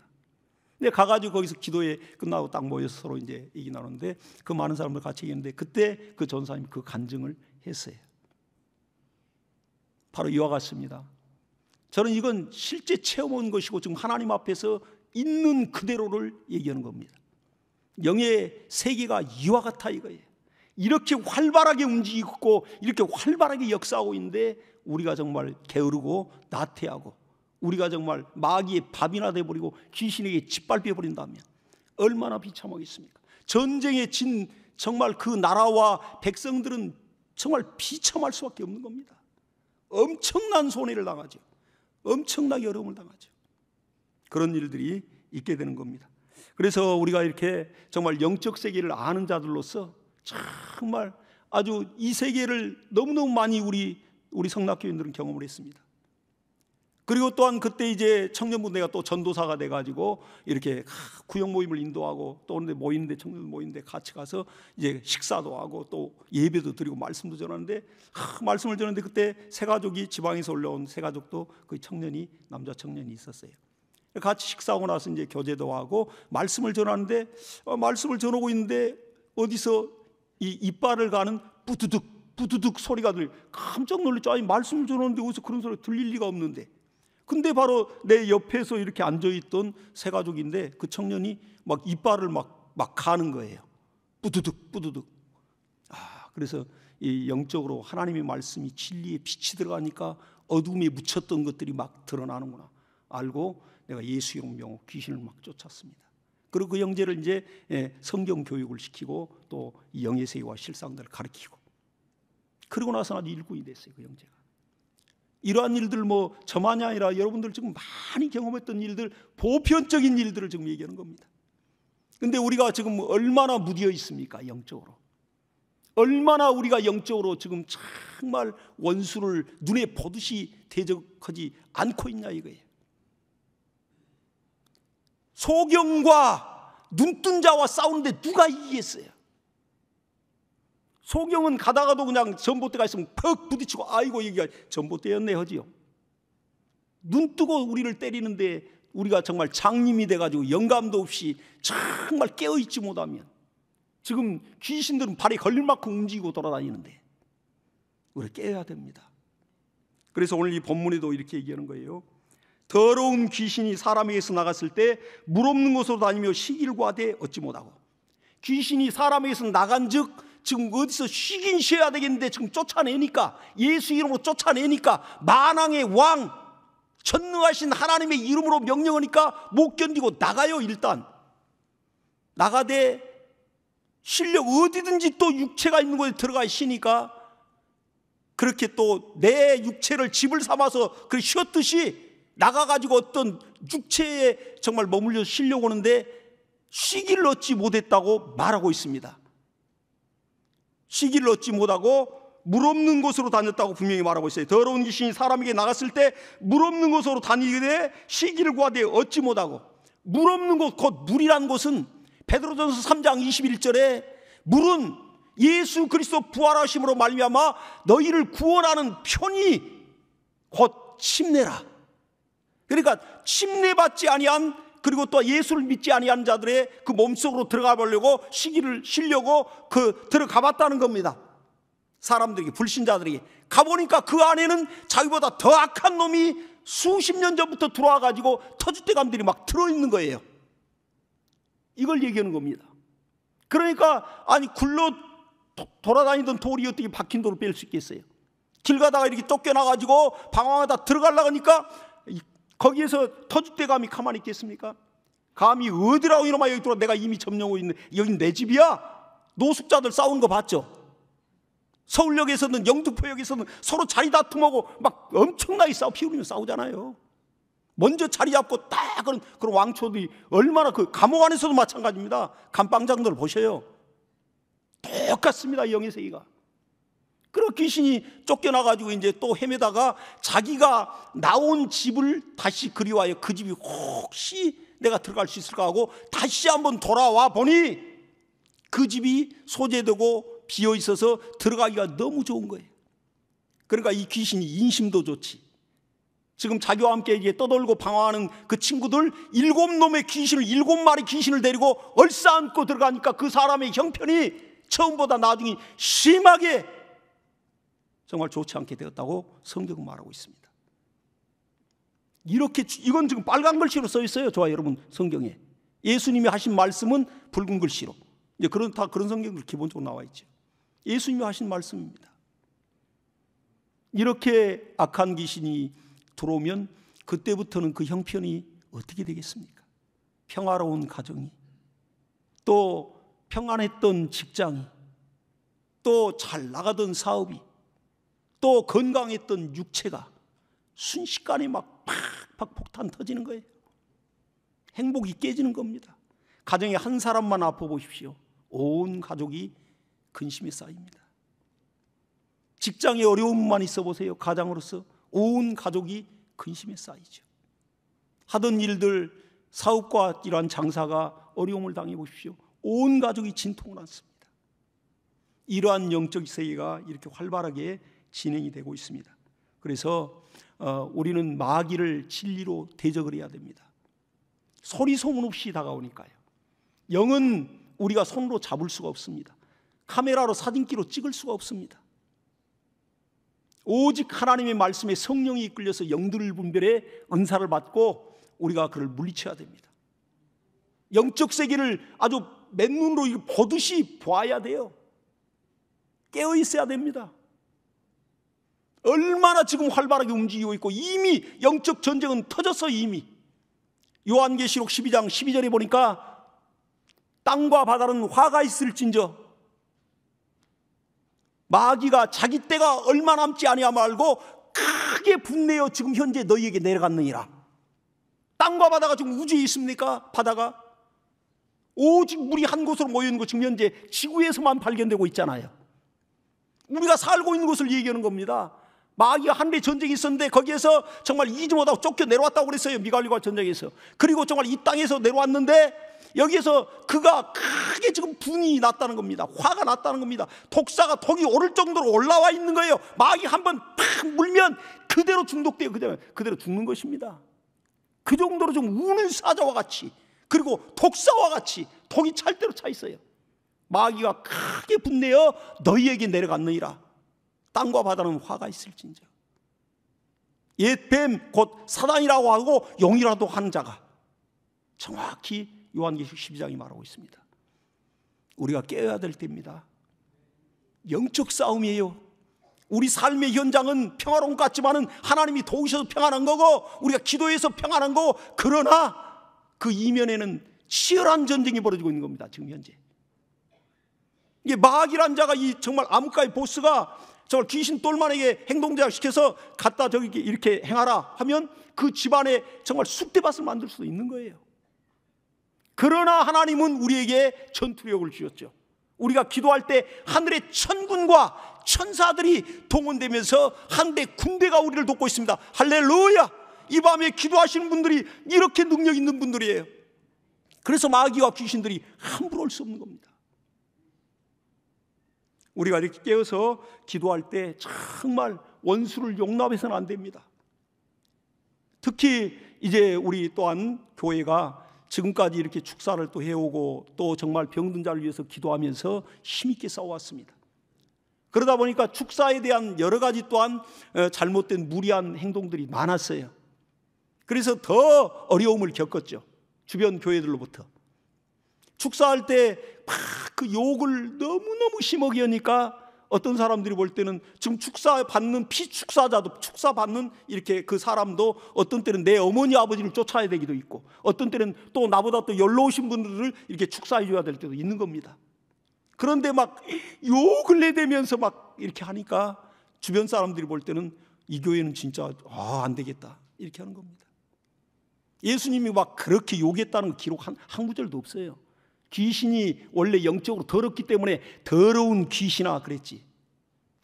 근데 가가지고 거기서 기도회 끝나고 딱 모여서 서로 이제 얘기 나누는데, 그 많은 사람들 같이 얘기했는데 그때 그 전사님이 그 간증을 했어요. 바로 이와 같습니다. 저는 이건 실제 체험한 것이고 지금 하나님 앞에서 있는 그대로를 얘기하는 겁니다. 영의 세계가 이와 같아 이거예요. 이렇게 활발하게 움직이고 이렇게 활발하게 역사하고 있는데 우리가 정말 게으르고 나태하고 우리가 정말 마귀의 밥이나 돼버리고 귀신에게 짓밟혀 버린다면 얼마나 비참하겠습니까? 전쟁에 진 정말 그 나라와 백성들은 정말 비참할 수밖에 없는 겁니다. 엄청난 손해를 당하죠. 엄청나게 어려움을 당하죠. 그런 일들이 있게 되는 겁니다. 그래서 우리가 이렇게 정말 영적 세계를 아는 자들로서 정말 아주 이 세계를 너무너무 많이 우리 성락교인들은 경험을 했습니다. 그리고 또한 그때 이제 청년부 내가 또 전도사가 돼가지고 이렇게 구역 모임을 인도하고 또 모이는데 청년 모이는데 같이 가서 이제 식사도 하고 또 예배도 드리고 말씀도 전하는데 말씀을 전하는데 그때 세 가족이 지방에서 올라온 세 가족도 그 청년이 남자 청년이 있었어요. 같이 식사하고 나서 이제 교제도 하고 말씀을 전하는데 말씀을 전하고 있는데 어디서 이 이빨을 가는 뿌두둑 소리가 들려. 깜짝 놀랐죠. 아니 말씀을 전하는데 어디서 그런 소리가 들릴 리가 없는데. 근데 바로 내 옆에서 이렇게 앉아있던 세 가족인데 그 청년이 막 이빨을 막 가는 거예요. 뿌두둑. 그래서 이 영적으로 하나님의 말씀이 진리의 빛이 들어가니까 어둠에 묻혔던 것들이 막 드러나는구나 알고 내가 예수 이름 명하고 귀신을 막 쫓았습니다. 그리고 그 형제를 이제 성경 교육을 시키고 또 이 영의 세계와 실상들을 가르치고 그러고 나서 아주 일꾼이 됐어요. 그 형제가. 이러한 일들 뭐 저만이 아니라 여러분들 지금 많이 경험했던 일들, 보편적인 일들을 지금 얘기하는 겁니다. 근데 우리가 지금 얼마나 무디어 있습니까? 영적으로. 얼마나 우리가 영적으로 지금 정말 원수를 눈에 보듯이 대적하지 않고 있냐 이거예요. 소경과 눈뜬 자와 싸우는데 누가 이기겠어요? 소경은 가다가도 그냥 전봇대가 있으면 퍽 부딪히고 아이고 여기가 전봇대였네 하지요. 눈 뜨고 우리를 때리는데 우리가 정말 장님이 돼가지고 영감도 없이 정말 깨어있지 못하면 지금 귀신들은 발에 걸릴 만큼 움직이고 돌아다니는데 우리 깨어야 됩니다. 그래서 오늘 이 본문에도 이렇게 얘기하는 거예요. 더러운 귀신이 사람에게서 나갔을 때 물 없는 곳으로 다니며 쉬기를 구하되 얻지 못하고, 귀신이 사람에게서 나간 즉 지금 어디서 쉬긴 쉬어야 되겠는데 지금 쫓아내니까, 예수 이름으로 쫓아내니까, 만왕의 왕 전능하신 하나님의 이름으로 명령하니까 못 견디고 나가요. 일단 나가되 실력 어디든지 또 육체가 있는 곳에 들어가 있으니까 그렇게 또 내 육체를 집을 삼아서 그렇게 쉬었듯이 나가가지고 어떤 육체에 정말 머물러 쉬려고 하는데 쉬기를 얻지 못했다고 말하고 있습니다. 쉬기를 얻지 못하고 물 없는 곳으로 다녔다고 분명히 말하고 있어요. 더러운 귀신이 사람에게 나갔을 때 물 없는 곳으로 다니되 쉬기를 구하되 얻지 못하고, 물 없는 곳, 곧 물이란 곳은 베드로전서 3장 21절에 물은 예수 그리스도 부활하심으로 말미암아 너희를 구원하는 편이 곧 침례라. 그러니까 침례받지 아니한, 그리고 또 예수를 믿지 아니한 자들의 그 몸속으로 들어가 보려고 쉬기를 쉬려고 들어가 봤다는 겁니다. 사람들에게, 불신자들에게 가보니까 그 안에는 자기보다 더 악한 놈이 수십 년 전부터 들어와 가지고 터줏대감들이 막 들어있는 거예요. 이걸 얘기하는 겁니다. 그러니까 아니 굴러 돌아다니던 돌이 어떻게 박힌 돌을 뺄 수 있겠어요? 길 가다가 이렇게 쫓겨나가지고 방황하다 들어가려고 하니까 거기에서 터줏대감이 가만히 있겠습니까? 감히 어디라고 이놈아 여기 들어와, 내가 이미 점령하고 있는, 여긴 내 집이야? 노숙자들 싸우는 거 봤죠? 서울역에서는 영등포역에서는 서로 자리 다툼하고 막 엄청나게 피 흘리며 싸우잖아요. 먼저 자리 잡고 딱 그런 왕초들이 얼마나, 그 감옥 안에서도 마찬가지입니다. 감방장들 보셔요. 똑같습니다. 영의 세계가. 그런 귀신이 쫓겨나가지고 이제 또 헤매다가 자기가 나온 집을 다시 그리워하여 그 집이 혹시 내가 들어갈 수 있을까 하고 다시 한번 돌아와 보니 그 집이 소재되고 비어 있어서 들어가기가 너무 좋은 거예요. 그러니까 이 귀신이 인심도 좋지. 지금 자기와 함께 이제 떠돌고 방황하는 그 친구들 7놈의 귀신을, 7마리 귀신을 데리고 얼싸안고 들어가니까 그 사람의 형편이 처음보다 나중에 심하게 정말 좋지 않게 되었다고 성경은 말하고 있습니다. 이렇게, 이건 지금 빨간 글씨로 써 있어요. 저와 여러분 성경에. 예수님이 하신 말씀은 붉은 글씨로. 이제 그런 성경들 기본적으로 나와 있죠. 예수님이 하신 말씀입니다. 이렇게 악한 귀신이 들어오면 그때부터는 그 형편이 어떻게 되겠습니까? 평화로운 가정이, 또 평안했던 직장이, 또 잘 나가던 사업이, 또 건강했던 육체가 순식간에 막 팍팍 폭탄 터지는 거예요. 행복이 깨지는 겁니다. 가정에 한 사람만 아파 보십시오. 온 가족이 근심에 쌓입니다. 직장에 어려움만 있어 보세요. 가장으로서 온 가족이 근심에 쌓이죠. 하던 일들, 사업과 이러한 장사가 어려움을 당해 보십시오. 온 가족이 진통을 않습니다. 이러한 영적 세계가 이렇게 활발하게 진행이 되고 있습니다. 그래서 우리는 마귀를 진리로 대적을 해야 됩니다. 소리 소문 없이 다가오니까요. 영은 우리가 손으로 잡을 수가 없습니다. 카메라로 사진기로 찍을 수가 없습니다. 오직 하나님의 말씀에 성령이 이끌려서 영들을 분별해 은사를 받고 우리가 그를 물리쳐야 됩니다. 영적 세계를 아주 맨눈으로 보듯이 봐야 돼요. 깨어 있어야 됩니다. 얼마나 지금 활발하게 움직이고 있고 이미 영적 전쟁은 터졌어요. 이미 요한계시록 12장 12절에 보니까 땅과 바다는 화가 있을진저 마귀가 자기 때가 얼마 남지 아니하며 알고 크게 분내어 지금 현재 너희에게 내려갔느니라. 땅과 바다가 지금 우주에 있습니까? 바다가 오직 물이 한 곳으로 모여있는 것 지금 현재 지구에서만 발견되고 있잖아요. 우리가 살고 있는 것을 얘기하는 겁니다. 마귀가 하늘에 전쟁이 있었는데 거기에서 정말 이기지 못하고 쫓겨 내려왔다고 그랬어요. 미갈리과 전쟁에서. 그리고 정말 이 땅에서 내려왔는데 여기에서 그가 크게 지금 분이 났다는 겁니다. 화가 났다는 겁니다. 독이 오를 정도로 올라와 있는 거예요. 마귀 한번 팍 물면 그대로 중독돼요. 그대로 죽는 것입니다. 그 정도로 좀 우는 사자와 같이, 그리고 독사와 같이 독이 찰대로 차 있어요. 마귀가 크게 분내어 너희에게 내려갔느니라. 땅과 바다는 화가 있을진저. 옛뱀 곧 사단이라고 하고 용이라도 하는 자가, 정확히 요한계시록 12장이 말하고 있습니다. 우리가 깨어야 될 때입니다. 영적 싸움이에요. 우리 삶의 현장은 평화로운 것 같지만은 하나님이 도우셔서 평안한 거고 우리가 기도해서 평안한 거고, 그러나 그 이면에는 치열한 전쟁이 벌어지고 있는 겁니다. 지금 현재. 이게 마귀란 자가 이 정말 암흑가의 보스가 정말 귀신 똘만에게 행동제약 시켜서 갖다 저기 이렇게 행하라 하면 그 집안에 정말 쑥대밭을 만들 수도 있는 거예요. 그러나 하나님은 우리에게 전투력을 주셨죠. 우리가 기도할 때 하늘의 천군과 천사들이 동원되면서 한대 군대가 우리를 돕고 있습니다. 할렐루야! 이 밤에 기도하시는 분들이 이렇게 능력 있는 분들이에요. 그래서 마귀와 귀신들이 함부로 올 수 없는 겁니다. 우리가 이렇게 깨어서 기도할 때 정말 원수를 용납해서는 안 됩니다. 특히 이제 우리 또한 교회가 지금까지 이렇게 축사를 또 해오고 또 정말 병든 자를 위해서 기도하면서 힘있게 싸워왔습니다. 그러다 보니까 축사에 대한 여러 가지 또한 잘못된 무리한 행동들이 많았어요. 그래서 더 어려움을 겪었죠. 주변 교회들로부터. 축사할 때 막 그 욕을 너무너무 심하게 하니까 어떤 사람들이 볼 때는 지금 축사 받는 피축사자도 축사 받는 이렇게 그 사람도 어떤 때는 내 어머니 아버지를 쫓아야 되기도 있고 어떤 때는 또 나보다 또 연로우신 분들을 이렇게 축사해 줘야 될 때도 있는 겁니다. 그런데 막 욕을 내대면서 막 이렇게 하니까 주변 사람들이 볼 때는 이 교회는 진짜 안 되겠다 이렇게 하는 겁니다. 예수님이 막 그렇게 욕했다는 기록 한 구절도 없어요. 귀신이 원래 영적으로 더럽기 때문에 더러운 귀신아 그랬지.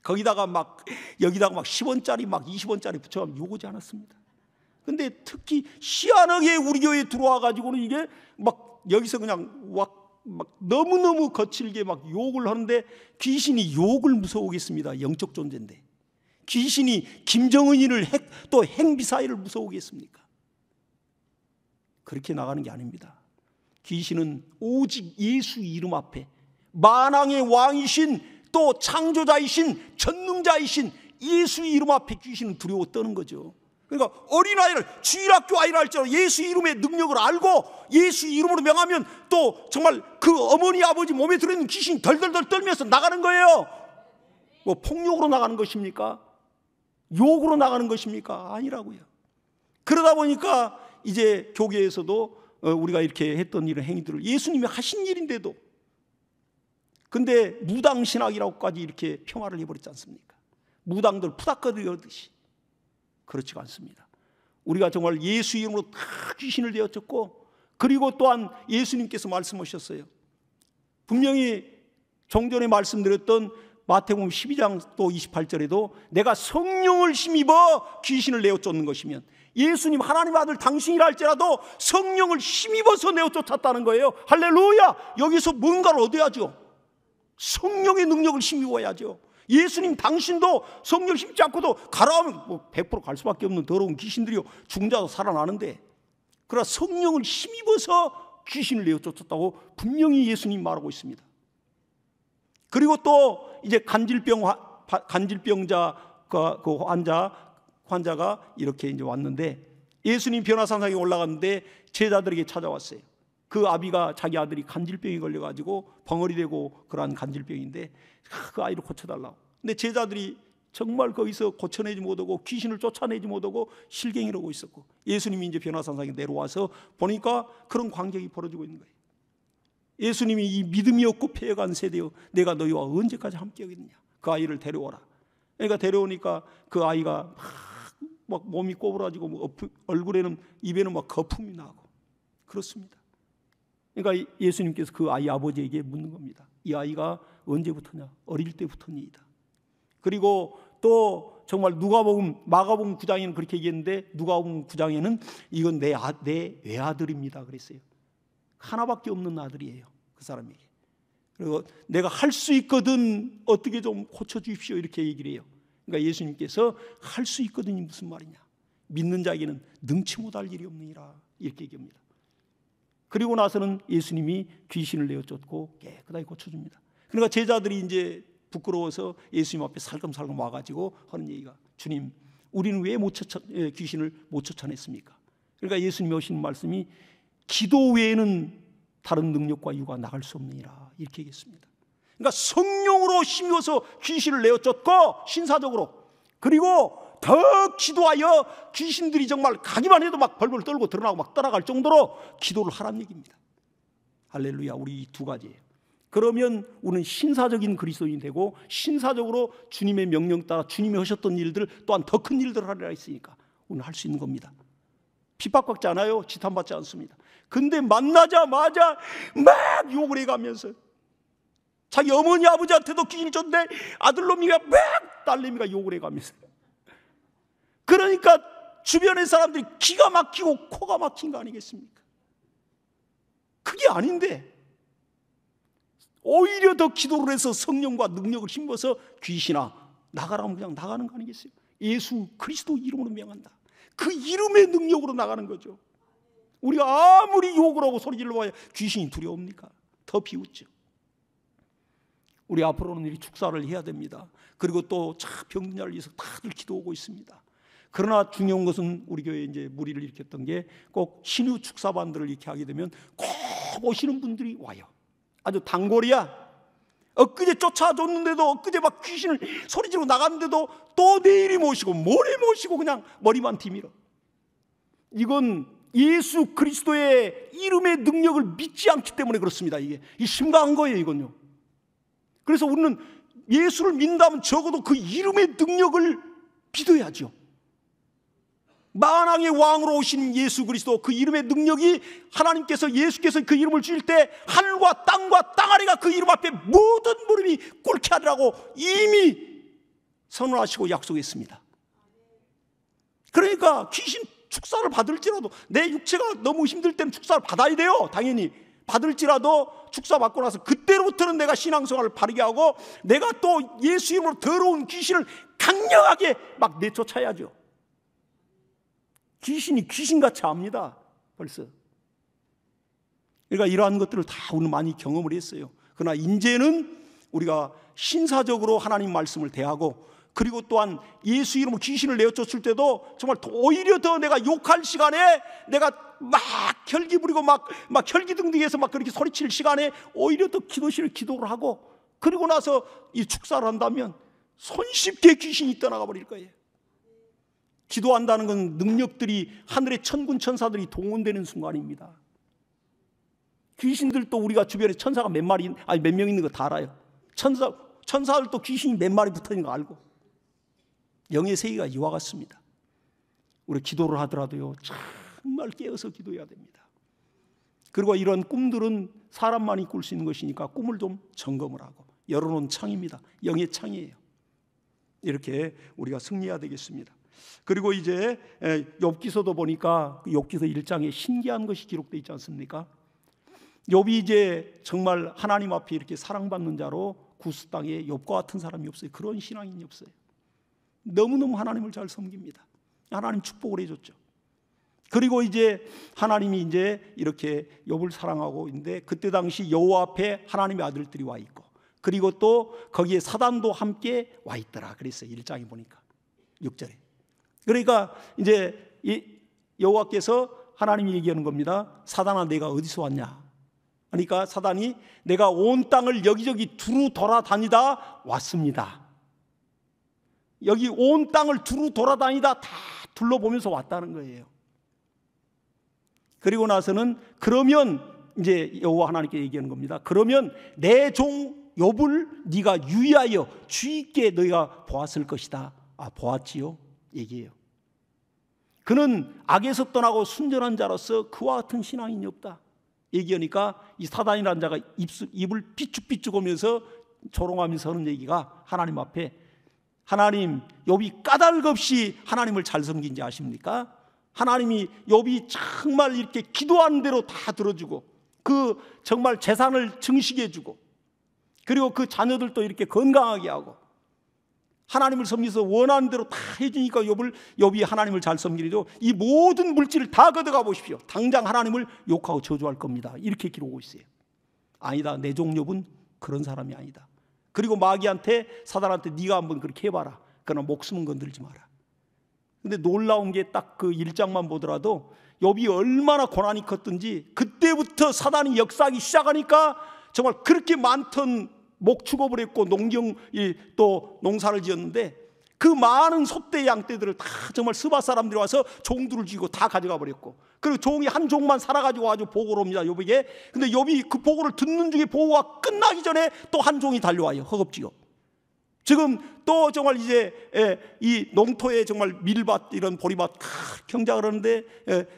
거기다가 막 여기다가 막 10원짜리 막 20원짜리 붙여가면 욕하지 않았습니다. 근데 특히 희한하게 우리 교회에 들어와 가지고는 이게 막 여기서 그냥 막 너무너무 거칠게 막 욕을 하는데 귀신이 욕을 무서워하겠습니다. 영적 존재인데 귀신이 김정은이를 또 핵미사일을 무서워하겠습니까? 그렇게 나가는 게 아닙니다. 귀신은 오직 예수 이름 앞에 만왕의 왕이신 또 창조자이신 전능자이신 예수 이름 앞에 귀신은 두려워 떠는 거죠. 그러니까 어린아이를 주일학교 아이를 할지라도 예수 이름의 능력을 알고 예수 이름으로 명하면 또 정말 그 어머니 아버지 몸에 들어있는 귀신이 덜덜덜 떨면서 나가는 거예요. 뭐 폭력으로 나가는 것입니까? 욕으로 나가는 것입니까? 아니라고요. 그러다 보니까 이제 교계에서도 우리가 이렇게 했던 이런 행위들을 예수님이 하신 일인데도 근데 무당신학이라고까지 이렇게 평화를 해버렸지 않습니까? 무당들 푸닥거리듯이 그렇지가 않습니다. 우리가 정말 예수 이름으로 다 귀신을 내어쫓고 그리고 또한 예수님께서 말씀하셨어요. 분명히 종전에 말씀드렸던 마태복음 12장 또 28절에도 내가 성령을 힘입어 귀신을 내어쫓는 것이면 예수님 하나님 아들 당신이라 할지라도 성령을 힘입어서 내어쫓았다는 거예요. 할렐루야. 여기서 뭔가를 얻어야죠. 성령의 능력을 힘입어야죠. 예수님 당신도 성령을 힘입지 않고도 가라하면 뭐 100% 갈 수밖에 없는 더러운 귀신들이요 죽은 자도 살아나는데 그러나 성령을 힘입어서 귀신을 내어쫓았다고 분명히 예수님 말하고 있습니다. 그리고 또 이제 간질병자 그 환자가 이렇게 이제 왔는데 예수님 변화산상에 올라갔는데 제자들에게 찾아왔어요. 그 아비가 자기 아들이 간질병이 걸려가지고 벙어리 되고 그러한 간질병인데 그 아이를 고쳐달라고. 근데 제자들이 정말 거기서 고쳐내지 못하고 귀신을 쫓아내지 못하고 실갱이를 하고 있었고 예수님이 이제 변화산상에 내려와서 보니까 그런 광경이 벌어지고 있는 거예요. 예수님이 이 믿음이 없고 패해간 세대여 내가 너희와 언제까지 함께하겠느냐. 그 아이를 데려오라. 그러니까 데려오니까 그 아이가 막 몸이 꼬부라지고 얼굴에는 입에는 막 거품이 나고 그렇습니다. 그러니까 예수님께서 그 아이 아버지에게 묻는 겁니다. 이 아이가 언제부터냐? 어릴 때부터니이다. 그리고 또 정말 마가복음 9장에는 그렇게 얘기했는데 누가복음 9장에는 이건 내 외아들입니다 그랬어요. 하나밖에 없는 아들이에요. 그 사람에게. 그리고 내가 할 수 있거든 어떻게 좀 고쳐주십시오 이렇게 얘기를 해요. 그러니까 예수님께서 할 수 있거든이 무슨 말이냐. 믿는 자에게는 능치 못할 일이 없느니라 이렇게 얘기합니다. 그리고 나서는 예수님이 귀신을 내어쫓고 깨끗하게 고쳐줍니다. 그러니까 제자들이 이제 부끄러워서 예수님 앞에 살금살금 와가지고 하는 얘기가 주님 우리는 왜 귀신을 못 쫓아냈습니까? 그러니까 예수님이 하시는 말씀이 기도 외에는 다른 능력과 유가 나갈 수 없느니라 이렇게 얘기했습니다. 그러니까 성령으로 힘입어서 귀신을 내어쫓고 신사적으로 그리고 더 기도하여 귀신들이 정말 가기만 해도 막 벌벌 떨고 드러나고 막 따라갈 정도로 기도를 하라는 얘기입니다. 할렐루야. 우리 이 두 가지예요. 그러면 우리는 신사적인 그리스도인이 되고 신사적으로 주님의 명령 따라 주님이 하셨던 일들 또한 더 큰 일들을 하리라 했으니까 우리는 할 수 있는 겁니다. 핍박받지 않아요. 지탄받지 않습니다. 근데 만나자마자 막 욕을 해가면서 자기 어머니 아버지한테도 귀신을 줬는데 아들놈이가 막 딸내미가 욕을 해가면서, 그러니까 주변의 사람들이 기가 막히고 코가 막힌 거 아니겠습니까? 그게 아닌데 오히려 더 기도를 해서 성령과 능력을 힘입어서 귀신아 나가라면 그냥 나가는 거 아니겠어요? 예수 그리스도 이름으로 명한다. 그 이름의 능력으로 나가는 거죠. 우리가 아무리 욕을 하고 소리 질러봐야 귀신이 두려웁니까? 더 비웃죠. 우리 앞으로는 이 축사를 해야 됩니다. 그리고 또 병든 자를 위해서 다들 기도하고 있습니다. 그러나 중요한 것은 우리 교회에 이제 무리를 일으켰던 게 꼭 신유 축사반들을 이렇게 하게 되면 꼭 오시는 분들이 와요. 아주 단골이야. 엊그제 쫓아줬는데도, 엊그제 막 귀신을 소리지르고 나갔는데도 또 내일이 모시고 모레 모시고 그냥 머리만 뒤밀어. 이건 예수 그리스도의 이름의 능력을 믿지 않기 때문에 그렇습니다. 이게 심각한 거예요, 이건요. 그래서 우리는 예수를 믿는다면 적어도 그 이름의 능력을 믿어야죠. 만왕의 왕으로 오신 예수 그리스도, 그 이름의 능력이 하나님께서, 예수께서 그 이름을 주실 때 하늘과 땅아리가 그 이름 앞에 모든 무릎이 꿇게 하리라고 이미 선언하시고 약속했습니다. 그러니까 귀신 축사를 받을지라도, 내 육체가 너무 힘들 때는 축사를 받아야 돼요. 당연히 받을지라도 축사 받고 나서 그때로부터는 내가 신앙생활을 바르게 하고 내가 또 예수 이름으로 더러운 귀신을 강력하게 막 내쫓아야죠. 귀신이 귀신같이 압니다. 벌써. 그러니까 이러한 것들을 다 우리는 많이 경험을 했어요. 그러나 이제는 우리가 신사적으로 하나님 말씀을 대하고, 그리고 또한 예수 이름으로 귀신을 내쫓을 때도 정말 오히려 더 내가 욕할 시간에, 내가 막 혈기 부리고 막 혈기등등해서 막 그렇게 소리칠 시간에 오히려 더 기도실을 기도를 하고, 그리고 나서 이 축사를 한다면 손쉽게 귀신이 떠나가 버릴 거예요. 기도한다는 건 능력들이, 하늘의 천군 천사들이 동원되는 순간입니다. 귀신들도 우리가 주변에 천사가 몇 명 있는 거 다 알아요. 천사들도 귀신이 몇 마리 붙어 있는 거 알고. 영의 세계가 이와 같습니다. 우리 기도를 하더라도요, 정말 깨어서 기도해야 됩니다. 그리고 이런 꿈들은 사람만이 꿀 수 있는 것이니까 꿈을 좀 점검을 하고, 열어놓은 창입니다. 영의 창이에요. 이렇게 우리가 승리해야 되겠습니다. 그리고 이제 욥기서도 보니까 욥기서 1장에 신기한 것이 기록되어 있지 않습니까? 욥이 이제 정말 하나님 앞에 이렇게 사랑받는 자로 구스 땅에 욥과 같은 사람이 없어요. 그런 신앙인이 없어요. 너무너무 하나님을 잘 섬깁니다. 하나님 축복을 해줬죠. 그리고 이제 하나님이 이제 이렇게 욥을 사랑하고 있는데, 그때 당시 여호와 앞에 하나님의 아들들이 와 있고, 그리고 또 거기에 사단도 함께 와 있더라 그랬어요. 1장에 보니까 6절에. 그러니까 이제 여호와께서 하나님이 얘기하는 겁니다. 사단아 내가 어디서 왔냐? 그러니까 사단이 내가 온 땅을 여기저기 두루 돌아다니다 왔습니다. 여기 온 땅을 두루 돌아다니다 다 둘러보면서 왔다는 거예요. 그리고 나서는 그러면 이제 여호와 하나님께 얘기하는 겁니다. 그러면 내 종 욥을 네가 유의하여 주의 있게 너희가 보았을 것이다. 보았지요? 얘기해요. 그는 악에서 떠나고 순전한 자로서 그와 같은 신앙인이 없다. 얘기하니까 이 사단이라는 자가 입을 삐죽삐죽 하면서 조롱하면서 하는 얘기가 하나님 앞에, 하나님 욥이 까닭없이 하나님을 잘 섬긴지 아십니까? 하나님이 욥이 정말 이렇게 기도하는 대로 다 들어주고, 그 정말 재산을 증식해주고, 그리고 그 자녀들도 이렇게 건강하게 하고, 하나님을 섬기면서 원하는 대로 다 해주니까 욥이 하나님을 잘 섬기죠. 이 모든 물질을 다 걷어가 보십시오. 당장 하나님을 욕하고 저주할 겁니다. 이렇게 기록하고 있어요. 아니다, 내 종 욥은 그런 사람이 아니다. 그리고 마귀한테, 사단한테 네가 한번 그렇게 해봐라. 그러나 목숨은 건들지 마라. 근데 놀라운 게 딱 그 1장만 보더라도 욥이 얼마나 고난이 컸든지, 그때부터 사단이 역사하기 시작하니까 정말 그렇게 많던 목축업을 했고 또 농사를 지었는데, 그 많은 소떼 양떼들을 다 정말 스바 사람들이 와서 종들을 쥐고 다 가져가 버렸고, 그리고 종이 한 종만 살아가지고 아주 보고를 옵니다, 욥에게. 근데 욥이 그 보고를 듣는 중에 보고가 끝나기 전에 또 한 종이 달려와요, 허겁지겁. 지금 또 정말 이제 이 농토에 정말 밀밭 이런 보리밭 경작을 하는데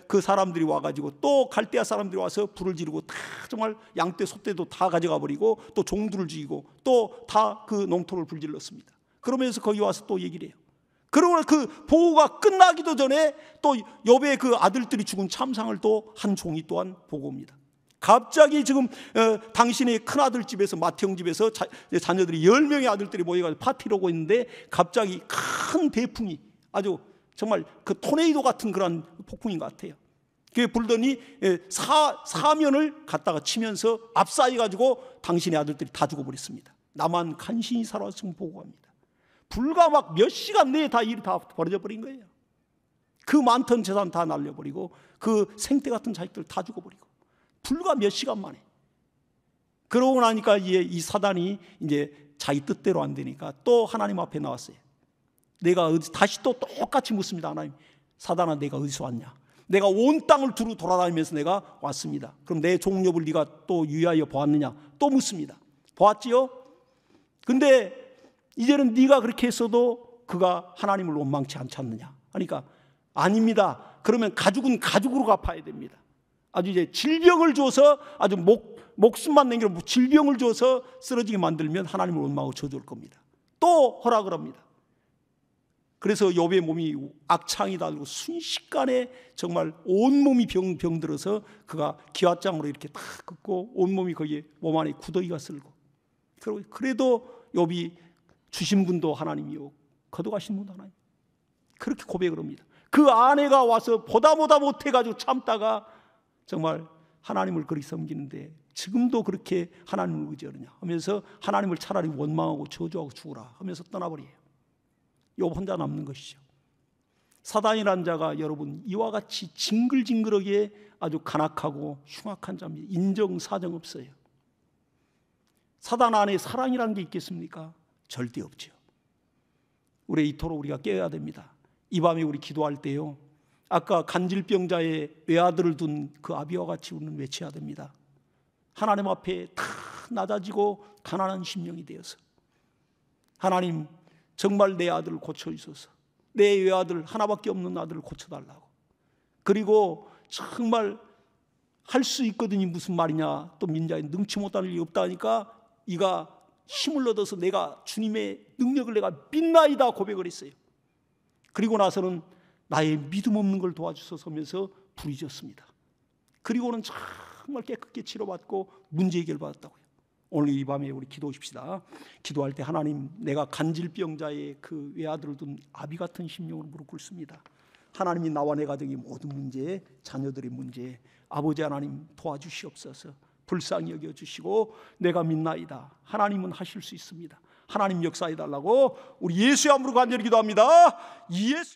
그 사람들이 와가지고 또 갈대아 사람들이 와서 불을 지르고 다 정말 양떼 소떼도 다 가져가 버리고 또 종들을 죽이고 또 다 그 농토를 불질렀습니다. 그러면서 거기 와서 또 얘기를 해요. 그러고 그 보고가 끝나기도 전에 또 욥의 그 아들들이 죽은 참상을 또 한 종이 또한 보고 옵니다. 갑자기 지금 당신의 큰아들 집에서, 마태형 집에서 자녀들이 10명의 아들들이 모여가지고 파티를 하고 있는데 갑자기 큰 대풍이, 아주 정말 그 토네이도 같은 그런 폭풍인 것 같아요. 그게 불더니 사면을 갖다가 치면서 압사해가지고 당신의 아들들이 다 죽어버렸습니다. 나만 간신히 살아왔으면 보고합니다. 불과 막 몇 시간 내에 다 일이 다 벌어져 버린 거예요. 그 많던 재산 다 날려버리고 그 생태 같은 자식들 다 죽어버리고 불과 몇 시간 만에. 그러고 나니까 이 사단이 이제 자기 뜻대로 안 되니까 또 하나님 앞에 나왔어요. 내가 다시 또 똑같이 묻습니다. 하나님, 사단아, 내가 어디서 왔냐? 내가 온 땅을 두루 돌아다니면서 내가 왔습니다. 그럼 내 종 욥을 네가 또 유의하여 보았느냐? 또 묻습니다. 보았지요? 근데 이제는 네가 그렇게 했어도 그가 하나님을 원망치 않지 않느냐? 그러니까 아닙니다. 그러면 가죽은 가죽으로 갚아야 됩니다. 아주 이제 질병을 줘서 아주 목숨만 남기고 질병을 줘서 쓰러지게 만들면 하나님을 원망하고 저주할 겁니다. 또 허락을 합니다. 그래서 욥의 몸이 악창이 달고 순식간에 정말 온몸이 병들어서 그가 기와장으로 이렇게 딱 긋고 온몸이 거기에 몸 안에 구더기가 쓸고, 그래도 욥이 주신 분도 하나님이요 거둬가신 분도 하나님, 그렇게 고백을 합니다. 그 아내가 와서 보다 못해가지고 참다가 정말 하나님을 그렇게 섬기는데 지금도 그렇게 하나님을 의지하느냐 하면서 하나님을 차라리 원망하고 저주하고 죽으라 하면서 떠나버려요. 욥 혼자 남는 것이죠. 사단이라는 자가 여러분 이와 같이 징글징글하게 아주 간악하고 흉악한 자입니다. 인정사정 없어요. 사단 안에 사랑이라는 게 있겠습니까? 절대 없죠. 우리 이토록 우리가 깨어야 됩니다. 이 밤에 우리 기도할 때요, 아까 간질병자의 외아들을 둔 그 아비와 같이 우리는 외쳐야 됩니다. 하나님 앞에 다 낮아지고 가난한 심령이 되어서, 하나님 정말 내 아들을 고쳐주소서, 내 외아들 하나밖에 없는 아들을 고쳐달라고. 그리고 정말 할 수 있거든이 무슨 말이냐, 또 민자에 능치 못할 일이 없다니까 이가 힘을 얻어서 내가 주님의 능력을 내가 믿나이다 고백을 했어요. 그리고 나서는 나의 믿음 없는 걸 도와주소서 하면서 부르짖었습니다. 그리고는 정말 깨끗게 치료받고 문제 해결받았다고요. 오늘 이 밤에 우리 기도하십시다. 기도할 때 하나님, 내가 간질병자의 그 외아들을 둔 아비 같은 심령으로 무릎 꿇습니다. 하나님이 나와 내 가정의 모든 문제, 자녀들의 문제, 아버지 하나님 도와주시옵소서. 불쌍히 여겨주시고 내가 믿나이다. 하나님은 하실 수 있습니다. 하나님 역사해달라고 우리 예수의 이름으로 간절히 기도합니다. 예수.